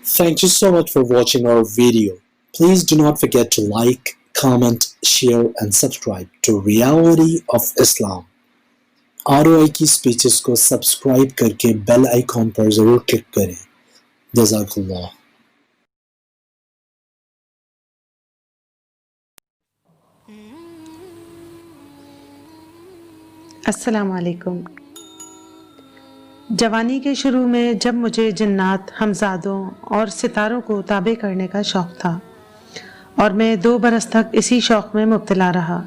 Thank you so much for watching our video. Please do not forget to like, comment, share and subscribe to Reality of Islam. ROI की speeches को subscribe करके bell icon पर जरूर click करें। जज़ाकल्लाह। अस्सलाम वालेकुम। जवानी के शुरू में जब मुझे जिन्नात, हमजादों और सितारों को ताबे करने का शौक़ था और मैं 2 बरस तक इसी शौक़ में मुब्तला रहा।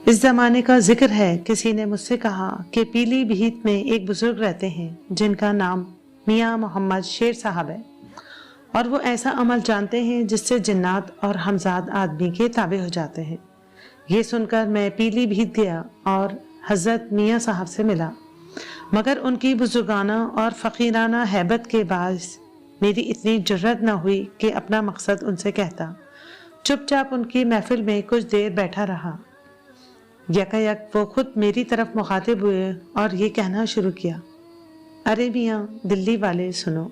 इस ज़माने का ज़िक्र है, किसी ने मुझसे कहा कि पीलीभीत में एक बुज़ुर्ग रहते हैं जिनका नाम मियाँ मोहम्मद शेर साहब है और वो ऐसा अमल जानते हैं जिससे जिन्नात और हमजाद आदमी के ताबे हो जाते हैं। ये सुनकर मैं पीलीभीत गया और हज़रत मियाँ साहब से मिला, मगर उनकी बुजुर्गाना और फ़कीराना हैबत के बायस मेरी इतनी जुर्रत न हुई कि अपना मकसद उनसे कहता। चुपचाप उनकी महफिल में कुछ देर बैठा रहा। यकायक वो खुद मेरी तरफ मुखातिब हुए और ये कहना शुरू किया, अरे मियाँ दिल्ली वाले सुनो,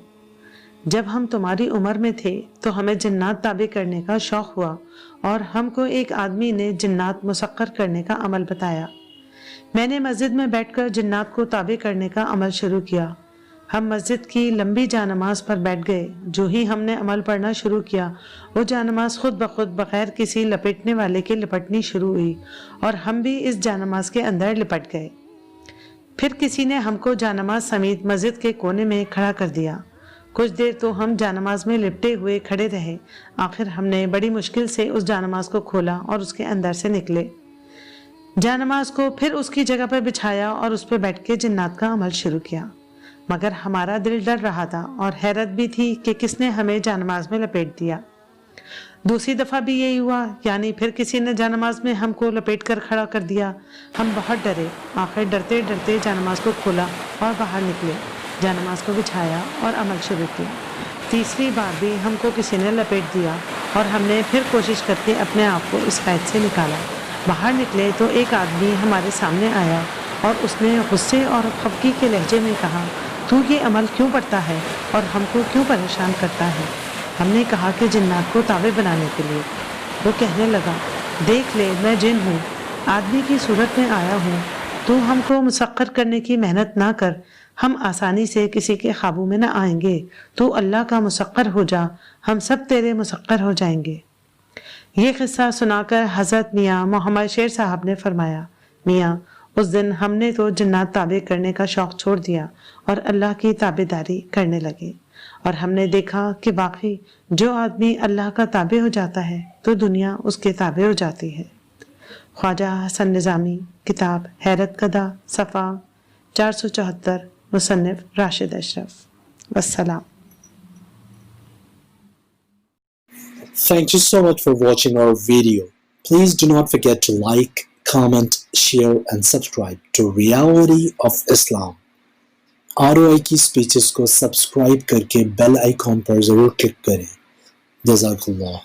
जब हम तुम्हारी उम्र में थे तो हमें जिन्नात ताबे करने का शौक़ हुआ और हमको एक आदमी ने जिन्नात मुसक्कर करने का अमल बताया। मैंने मस्जिद में बैठकर जिन्नात को ताबे करने का अमल शुरू किया। हम मस्जिद की लंबी जानमाज पर बैठ गए। जो ही हमने अमल पढ़ना शुरू किया, वो जानमाज खुद ब खुद बग़ैर किसी लपेटने वाले के लिपटनी शुरू हुई और हम भी इस जानमाज के अंदर लिपट गए। फिर किसी ने हमको जानमाज समेत मस्जिद के कोने में खड़ा कर दिया। कुछ देर तो हम जानमाज में लिपटे हुए खड़े रहे। आखिर हमने बड़ी मुश्किल से उस जानमाज को खोला और उसके अंदर से निकले। जानमाज को फिर उसकी जगह पर बिछाया और उस पर बैठ के जिन्नात का अमल शुरू किया, मगर हमारा दिल डर रहा था और हैरत भी थी कि किसने हमें जानमाज में लपेट दिया। दूसरी दफ़ा भी यही हुआ, यानी फिर किसी ने जानमाज में हमको लपेट कर खड़ा कर दिया। हम बहुत डरे। आखिर डरते डरते जानमाज को खोला और बाहर निकले, जानमाज को बिछाया और अमल शुरू किया। तीसरी बार भी हमको किसी ने लपेट दिया और हमने फिर कोशिश करके अपने आप को इस कैद से निकाला। बाहर निकले तो एक आदमी हमारे सामने आया और उसने गुस्से और खफगी के लहजे में कहा, तू ये अमल क्यों पढ़ता है और हमको क्यों परेशान करता है? हमने कहा कि जिन्नात को ताबे बनाने के लिए। वो कहने लगा, देख ले मैं जिन हूँ, आदमी की सूरत में आया हूँ। तू हमको मुसक्कर करने की मेहनत ना कर, हम आसानी से किसी के काबू में न आएंगे। तू अल्लाह का मुसक्कर हो जा, हम सब तेरे मुसक्कर हो जाएंगे। ये किस्सा सुनाकर हज़रत मियाँ मोहम्मद शेर साहब ने फरमाया, मियाँ उस दिन हमने तो जिन्नात ताबे करने का शौक़ छोड़ दिया और अल्लाह की ताबेदारी करने लगे और हमने देखा कि वाकई जो आदमी अल्लाह का ताबे हो जाता है तो दुनिया उसके ताबे हो जाती है। ख्वाजा हसन निज़ामी, किताब हैरत कदा, सफ़ा 474, मुसन्निफ राशिद अशरफ। वस्सलाम। Thank you so much for watching our video. Please do not forget to like, comment, share and subscribe to Reality of Islam. ROI की स्पीचेस को सब्सक्राइब करके बेल आइकॉन पर जरूर क्लिक करें। जज़ाकल्लाह।